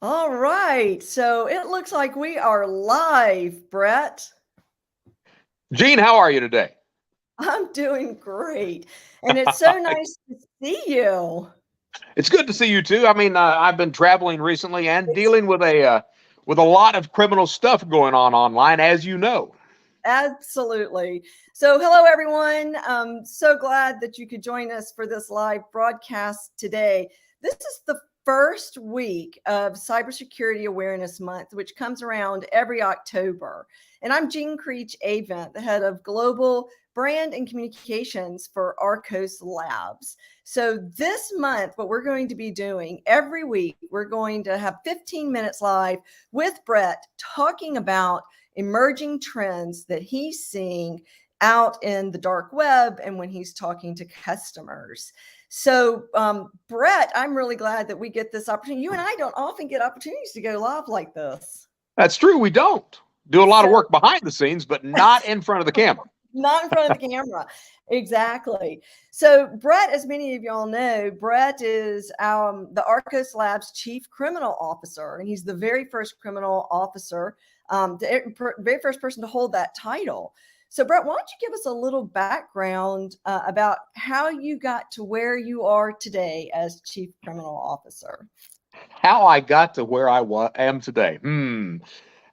All right, so it looks like we are live, Brett. Gene, how are you today? I'm doing great, and it's so nice to see you. It's good to see you too. I've been traveling recently and It's dealing with a lot of criminal stuff going on online, as you know. absolutely. So, hello everyone. I'm so glad that you could join us for this live broadcast today. This is the first week of Cybersecurity Awareness Month, which comes around every October. And I'm Jean Creech Avent, the head of global brand and communications for Arkose Labs. So, this month, what we're going to be doing every week, we're going to have 15 minutes live with Brett talking about emerging trends that he's seeing out in the dark web and when he's talking to customers. So, Brett, I'm really glad that we get this opportunity. You and I don't often get opportunities to go live like this. That's true. We don't do a lot of So, work behind the scenes, but not in front of the camera. not in front of the camera. Exactly. So, Brett, as many of y'all know, Brett is the Arkose Labs chief criminal officer, and he's the very first criminal officer, the very first person to hold that title. So, Brett, why don't you give us a little background about how you got to where you are today as chief criminal officer? How I got to where am today.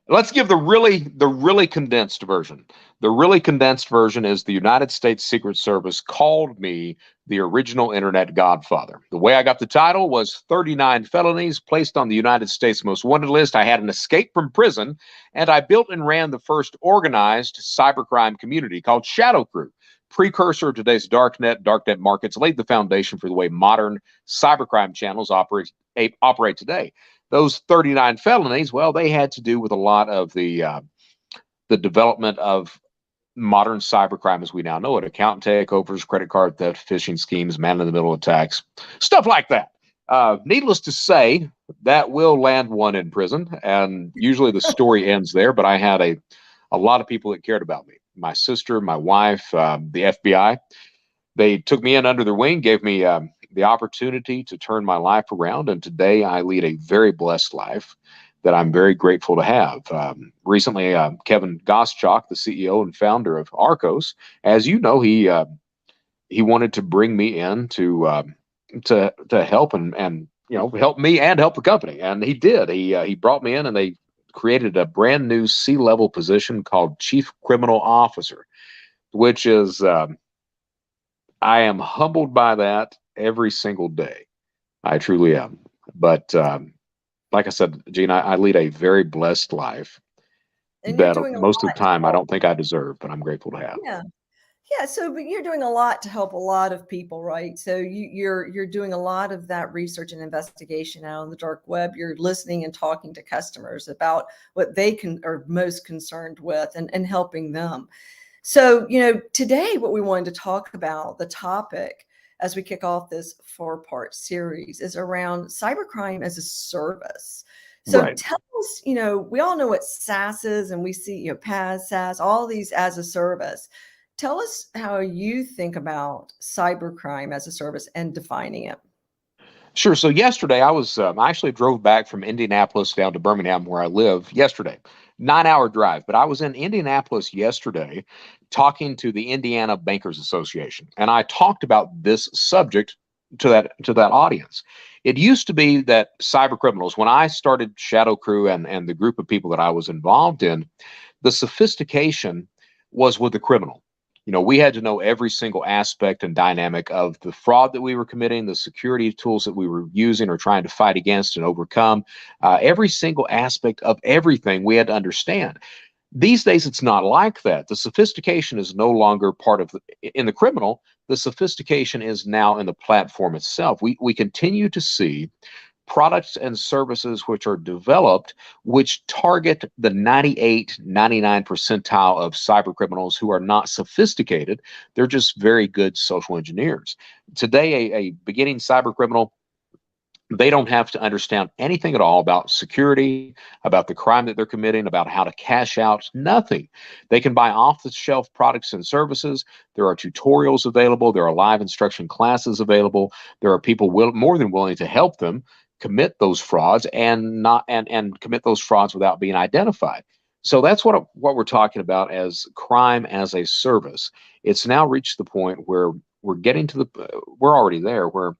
Let's give the really condensed version. The really condensed version is the United States Secret Service called me the original internet godfather. The way I got the title was 39 felonies placed on the United States most wanted list. I had an escape from prison, and I built and ran the first organized cybercrime community called Shadow Crew. Precursor of today's darknet markets, laid the foundation for the way modern cybercrime channels operate today. Those 39 felonies, well, they had to do with a lot of the development of modern cybercrime as we now know it: account takeovers, credit card theft, phishing schemes, man-in-the-middle attacks, stuff like that. Needless to say, that will land one in prison, and usually the story ends there. But I had a lot of people that cared about me: my sister, my wife, the FBI. They took me in under their wing, gave me the opportunity to turn my life around, and today I lead a very blessed life that I'm very grateful to have. Recently, Kevin Goschalk, the CEO and founder of Arkose, as you know, he wanted to bring me in to help and help me and help the company, and he did. He brought me in, and they created a brand new C-level position called Chief Criminal Officer, which is I am humbled by that every single day. I truly am. But like I said, Gene, I lead a very blessed life And you're that doing a most of the lot to time I help. don't think I deserve, but I'm grateful to have. Yeah. Yeah, so but you're doing a lot to help a lot of people, right? So you're doing a lot of that research and investigation out on the dark web. You're listening and talking to customers about what they are most concerned with and helping them. So, today what we wanted to talk about, the topic as we kick off this four-part series is around cybercrime as a service. So Right. tell us, we all know what SaaS is and we see, PaaS, SaaS, all these as a service. Tell us how you think about cybercrime as a service and defining it. Sure. So yesterday I actually drove back from Indianapolis down to Birmingham, where I live yesterday. 9-hour drive, but I was in Indianapolis yesterday talking to the Indiana Bankers Association, and I talked about this subject to that audience. It used to be that cyber criminals, when I started Shadow Crew and the group of people that I was involved in, the sophistication was with the criminal. We had to know every single aspect and dynamic of the fraud that we were committing, the security tools that we were using or trying to fight against and overcome. Every single aspect of everything we had to understand. These days, it's not like that. The sophistication is no longer part of in the criminal. The sophistication is now in the platform itself. We continue to see products and services which are developed which target the 98 99 percentile of cyber criminals who are not sophisticated. They're just very good social engineers. Today, a beginning cyber criminal, they don't have to understand anything at all about security, about the crime that they're committing, about how to cash out, nothing. They can buy off the shelf products and services. There are tutorials available. There are live instruction classes available. There are people more than willing to help them commit those frauds and commit those frauds without being identified. So that's what we're talking about as crime as a service. It's now reached the point where we're getting to we're already there, where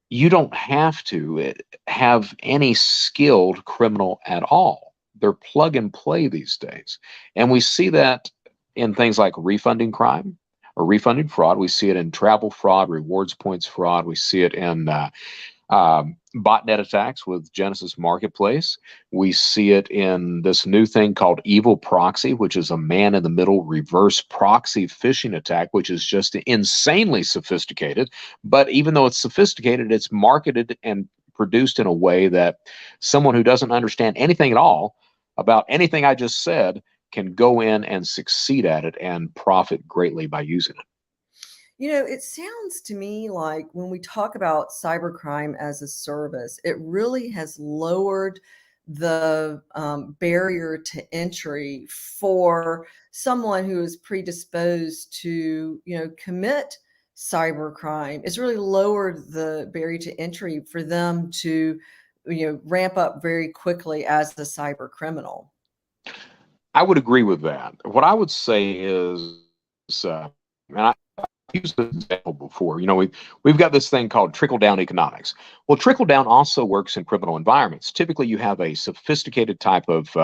you don't have to have any skilled criminal at all. They're plug and play these days. And we see that in things like refunding crime or refunding fraud. We see it in travel fraud, rewards points fraud. We see it in botnet attacks with Genesis Marketplace. We see it in this new thing called Evil Proxy, which is a man-in-the-middle reverse proxy phishing attack, which is just insanely sophisticated. But even though it's sophisticated, it's marketed and produced in a way that someone who doesn't understand anything at all about anything I just said can go in and succeed at it and profit greatly by using it. You know, it sounds to me like when we talk about cybercrime as a service, it really has lowered the barrier to entry for someone who is predisposed to, commit cybercrime. It's really lowered the barrier to entry for them to, ramp up very quickly as the cyber criminal. I would agree with that. What I would say is, and I've used this example before. We've got this thing called trickle-down economics. Well, trickle-down also works in criminal environments. Typically, you have a sophisticated type of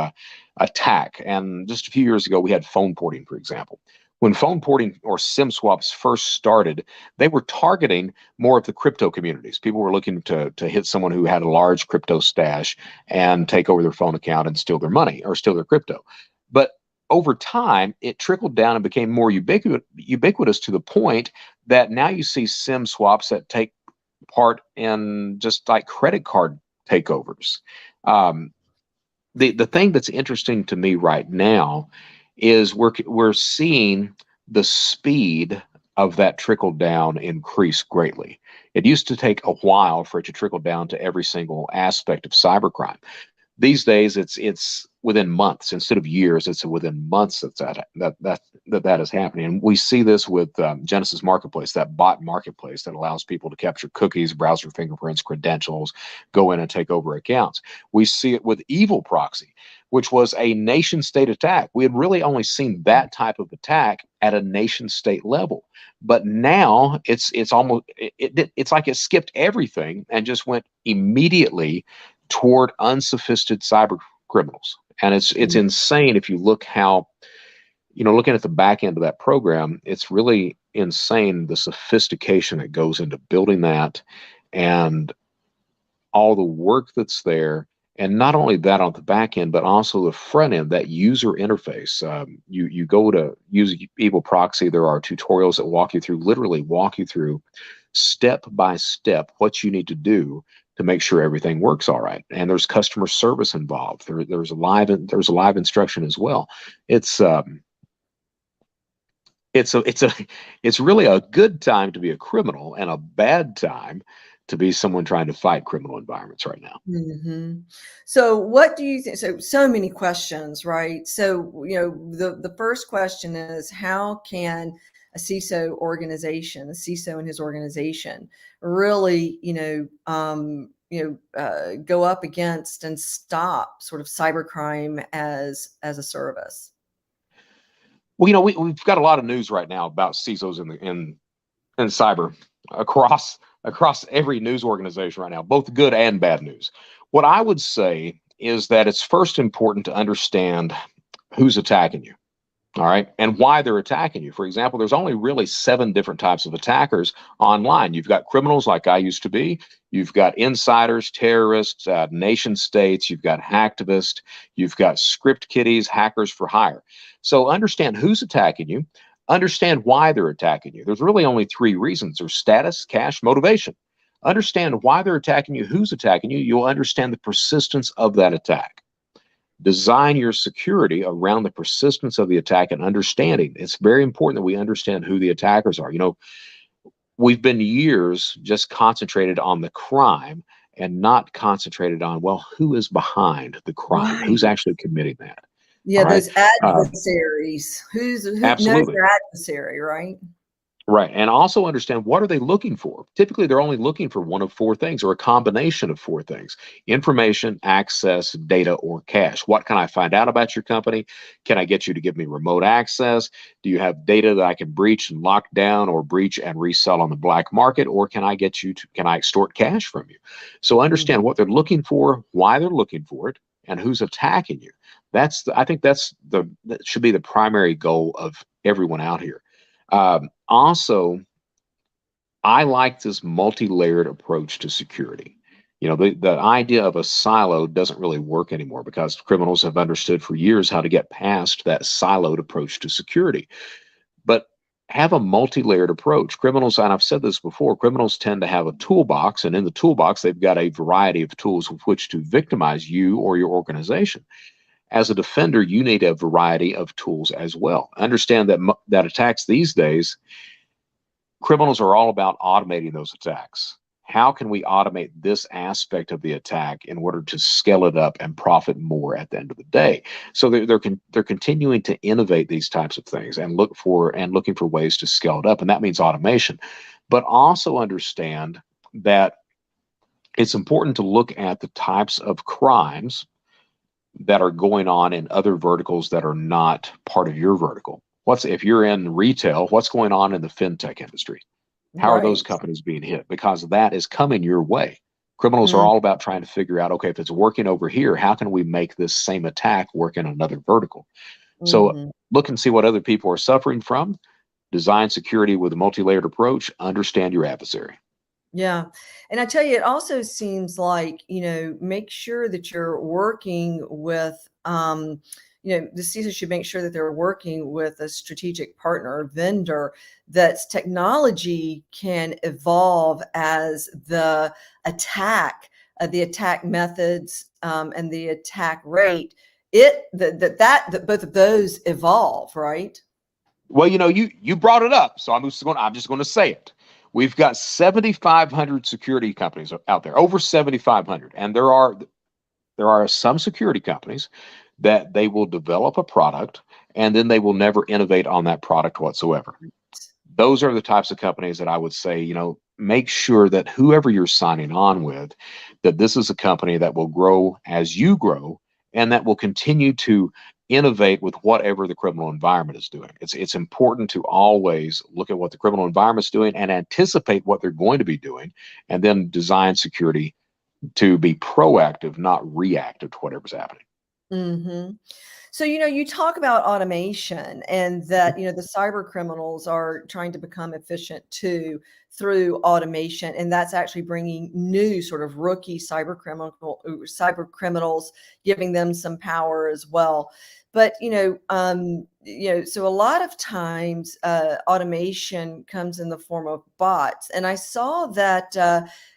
attack. And just a few years ago, we had phone porting, for example. When phone porting or SIM swaps first started, they were targeting more of the crypto communities. People were looking to hit someone who had a large crypto stash and take over their phone account and steal their money or steal their crypto. But over time, it trickled down and became more ubiquitous to the point that now you see SIM swaps that take part in just like credit card takeovers. The thing that's interesting to me right now is we're seeing the speed of that trickle down increase greatly. It used to take a while for it to trickle down to every single aspect of cybercrime. These days, it's within months instead of years. It's within months that is happening. And we see this with Genesis Marketplace, that bot marketplace that allows people to capture cookies, browser fingerprints, credentials, go in and take over accounts. We see it with Evil Proxy, which was a nation-state attack. We had really only seen that type of attack at a nation-state level, but now it's like it skipped everything and just went immediately toward unsophisticated cyber criminals. And it's insane if you look how, looking at the back end of that program, it's really insane the sophistication that goes into building that and all the work that's there. And not only that on the back end, but also the front end, that user interface. You go to use Evil Proxy. There are tutorials that literally walk you through step by step what you need to do to make sure everything works all right. And there's customer service involved. There's a live instruction as well. It's really a good time to be a criminal and a bad time to be someone trying to fight criminal environments right now. Mm-hmm. So what do you think? So many questions, right? So, the first question is, how can a CISO and his organization really, go up against and stop sort of cybercrime as a service? Well, we've got a lot of news right now about CISOs in cyber across every news organization right now, both good and bad news. What I would say is that it's first important to understand who's attacking you. All right. And why they're attacking you. For example, there's only really 7 different types of attackers online. You've got criminals like I used to be. You've got insiders, terrorists, nation states. You've got hacktivists. You've got script kiddies, hackers for hire. So understand who's attacking you. Understand why they're attacking you. There's really only 3 reasons. There's status, cash, motivation. Understand why they're attacking you, who's attacking you. You'll understand the persistence of that attack. Design your security around the persistence of the attack and understanding. It's very important that we understand who the attackers are. We've been years just concentrated on the crime and not concentrated on, well, who is behind the crime? Right. Who's actually committing that? Yeah, those adversaries. Who knows Absolutely. your adversary, right? Right. And also understand, what are they looking for? Typically, they're only looking for one of four things, or a combination of four things: information, access, data, or cash. What can I find out about your company? Can I get you to give me remote access? Do you have data that I can breach and lock down, or breach and resell on the black market? Or can I get you to, can I extort cash from you? So understand what they're looking for, why they're looking for it, and who's attacking you. I think that should be the primary goal of everyone out here. Also, I like this multi-layered approach to security. You know, the idea of a silo doesn't really work anymore, because criminals have understood for years how to get past that siloed approach to security. But have a multi-layered approach. Criminals, and I've said this before, criminals tend to have a toolbox, and in the toolbox, they've got a variety of tools with which to victimize you or your organization. As a defender, you need a variety of tools as well. Understand that attacks these days, criminals are all about automating those attacks. How can we automate this aspect of the attack in order to scale it up and profit more at the end of the day? So they're continuing to innovate these types of things and looking for ways to scale it up, and that means automation. But also understand that it's important to look at the types of crimes that are going on in other verticals that are not part of your vertical. If you're in retail, what's going on in the fintech industry? How are those Right. companies being hit? Because that is coming your way. Criminals are Mm, all about trying to figure out, okay, if it's working over here, how can we make this same attack work in another vertical? So mhm. look and see what other people are suffering from. Design security with a multi-layered approach. Understand your adversary. Yeah. And I tell you, it also seems like, make sure that you're working with, the CISO should make sure that they're working with a strategic partner or vendor that's technology can evolve as the attack methods, and the attack rate, that both of those evolve, right? Well, you brought it up, so I'm just going to say it. We've got 7,500 security companies out there, over 7,500, and there are some security companies that they will develop a product and then they will never innovate on that product whatsoever. Those are the types of companies that I would say, make sure that whoever you're signing on with, that this is a company that will grow as you grow, and that will continue to innovate with whatever the criminal environment is doing. It's important to always look at what the criminal environment is doing and anticipate what they're going to be doing, and then design security to be proactive, not reactive to whatever's happening. Mhm. So, you talk about automation and that, the cyber criminals are trying to become efficient too through automation. And that's actually bringing new sort of rookie cyber criminals, giving them some power as well. But, so a lot of times automation comes in the form of bots. And I saw that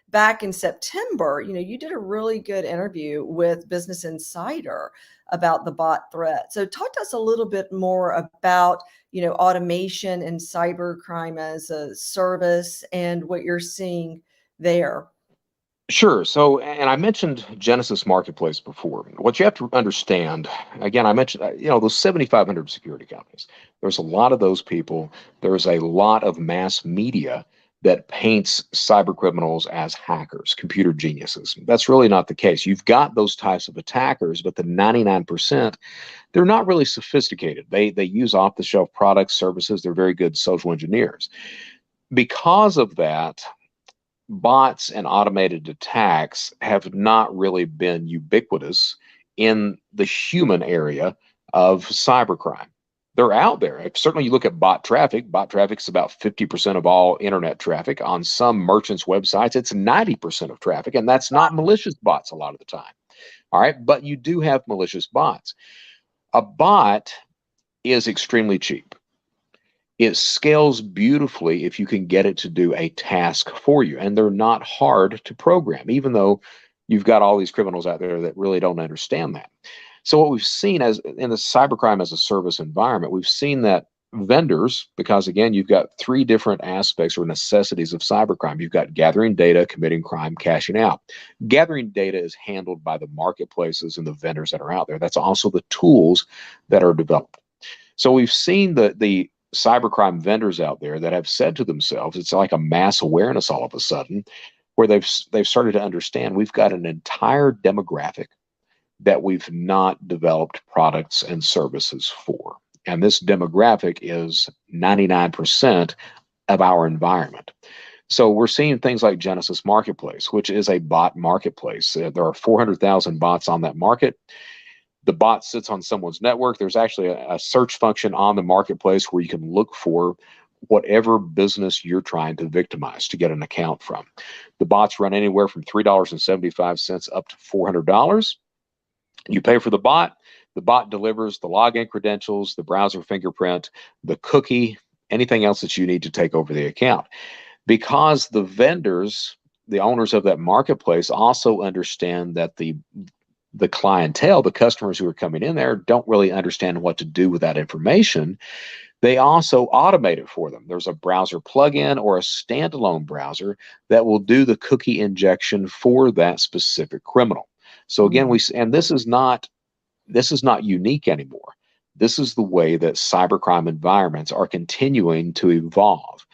back in September, you did a really good interview with Business Insider about the bot threat. So talk to us a little bit more about, automation and cybercrime as a service and what you're seeing there. Sure. So, and I mentioned Genesis Marketplace before. What you have to understand, again, I mentioned, those 7,500 security companies. There's a lot of those people. There's a lot of mass media that paints cyber criminals as hackers, computer geniuses. That's really not the case. You've got those types of attackers, but the 99%, they're not really sophisticated. They use off-the-shelf products, services. They're very good social engineers. Because of that, bots and automated attacks have not really been ubiquitous in the human area of cybercrime. They're out there. If certainly you look at bot traffic is about 50% of all internet traffic. On some merchants' websites, it's 90% of traffic, and that's not malicious bots a lot of the time. All right, but you do have malicious bots. A bot is extremely cheap. It scales beautifully if you can get it to do a task for you. And they're not hard to program, even though you've got all these criminals out there that really don't understand that. So what we've seen as in the cybercrime-as-a-service environment, we've seen that vendors, because again, you've got three different aspects or necessities of cybercrime. You've got gathering data, committing crime, cashing out. Gathering data is handled by the marketplaces and the vendors that are out there. That's also the tools that are developed. So we've seen the cybercrime vendors out there that have said to themselves, it's like a mass awareness all of a sudden, where they've started to understand we've got an entire demographic that we've not developed products and services for. And this demographic is 99% of our environment. So we're seeing things like Genesis Marketplace, which is a bot marketplace. There are 400,000 bots on that market. The bot sits on someone's network. There's actually a search function on the marketplace where you can look for whatever business you're trying to victimize to get an account from. The bots run anywhere from $3.75 up to $400. You pay for the bot delivers the login credentials, the browser fingerprint, the cookie, anything else that you need to take over the account. Because the vendors, the owners of that marketplace, also understand that the clientele, the customers who are coming in there, don't really understand what to do with that information. They also automate it for them. There's a browser plugin or a standalone browser that will do the cookie injection for that specific criminal. So again, this is not unique anymore. This is the way that cybercrime environments are continuing to evolve.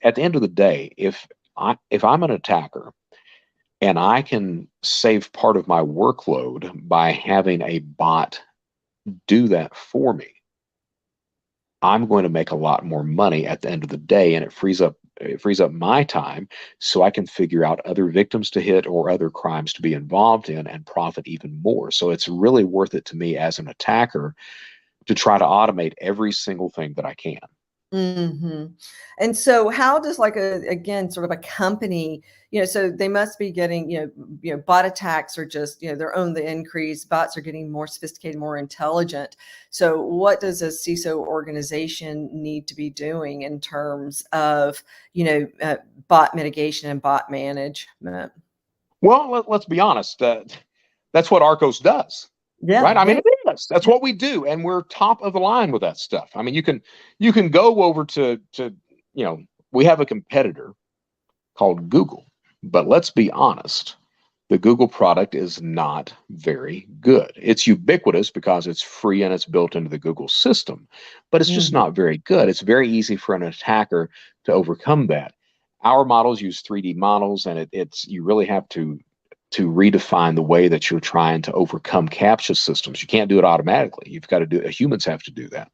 At the end of the day, if I'm an attacker and I can save part of my workload by having a bot do that for me, I'm going to make a lot more money at the end of the day, and it frees up my time so I can figure out other victims to hit or other crimes to be involved in and profit even more. So it's really worth it to me as an attacker to try to automate every single thing that I can. And so how does, like, again, sort of a company, so they must be getting, bot attacks are just, they're on the increase. Bots are getting more sophisticated, more intelligent. So what does a CISO organization need to be doing in terms of, bot mitigation and bot management? Well, let's be honest. That's what Arkose does. Yeah. Right. I mean, it is. That's what we do. And we're top of the line with that stuff. I mean, you can go over to, we have a competitor called Google, but let's be honest. The Google product is not very good. It's ubiquitous because it's free and it's built into the Google system, but it's just not very good. It's very easy for an attacker to overcome that. Our models use 3D models, and you really have to redefine the way that you're trying to overcome CAPTCHA systems. You can't do it automatically. You've got to do it. Humans have to do that.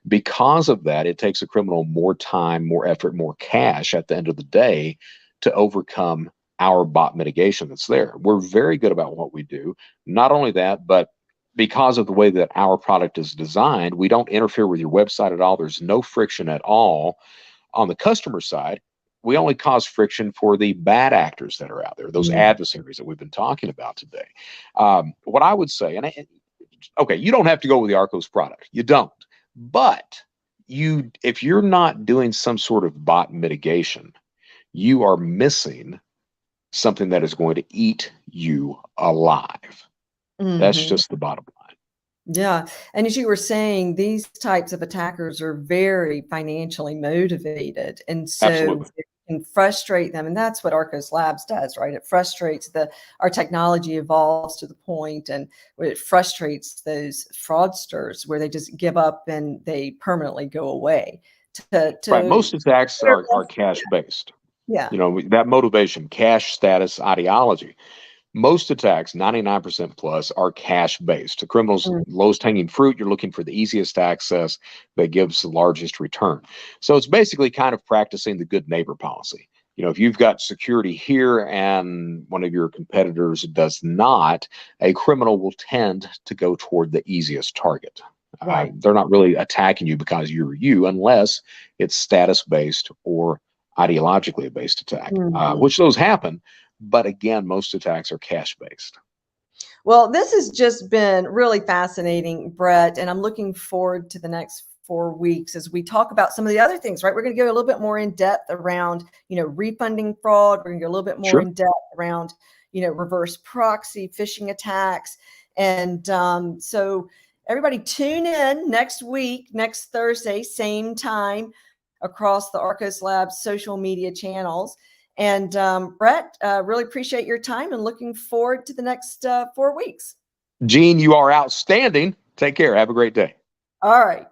Because of that, it takes a criminal more time, more effort, more cash at the end of the day to overcome our bot mitigation that's there. We're very good about what we do. Not only that, but because of the way that our product is designed, we don't interfere with your website at all. There's no friction at all. On the customer side, we only cause friction for the bad actors that are out there, those adversaries that we've been talking about today. What I would say, okay, you don't have to go with the Arkose product. You don't. But if you're not doing some sort of bot mitigation, you are missing something that is going to eat you alive. That's just the bottom line. Yeah. And as you were saying, these types of attackers are very financially motivated. And so Absolutely. it can frustrate them. And that's what Arkose Labs does, right? It frustrates our technology evolves to the point, and it frustrates those fraudsters where they just give up and they permanently go away. Right. Most attacks are cash-based. Yeah. That motivation, cash, status, ideology. Most attacks, 99% plus, are cash-based. The criminal's lowest hanging fruit, you're looking for the easiest access that gives the largest return. So it's basically kind of practicing the good neighbor policy. If you've got security here and one of your competitors does not, a criminal will tend to go toward the easiest target. Right. They're not really attacking you because you're you, unless it's status-based or ideologically based attack, which those happen. But again, most attacks are cash-based. Well, this has just been really fascinating, Brett, and I'm looking forward to the next 4 weeks as we talk about some of the other things, right? We're going to go a little bit more in depth around, refunding fraud. We're going to go a little bit more in depth around, reverse proxy, phishing attacks. And so everybody tune in next week, next Thursday, same time, across the Arkose Labs social media channels. And Brett, really appreciate your time and looking forward to the next 4 weeks. Jean, you are outstanding. Take care. Have a great day. All right.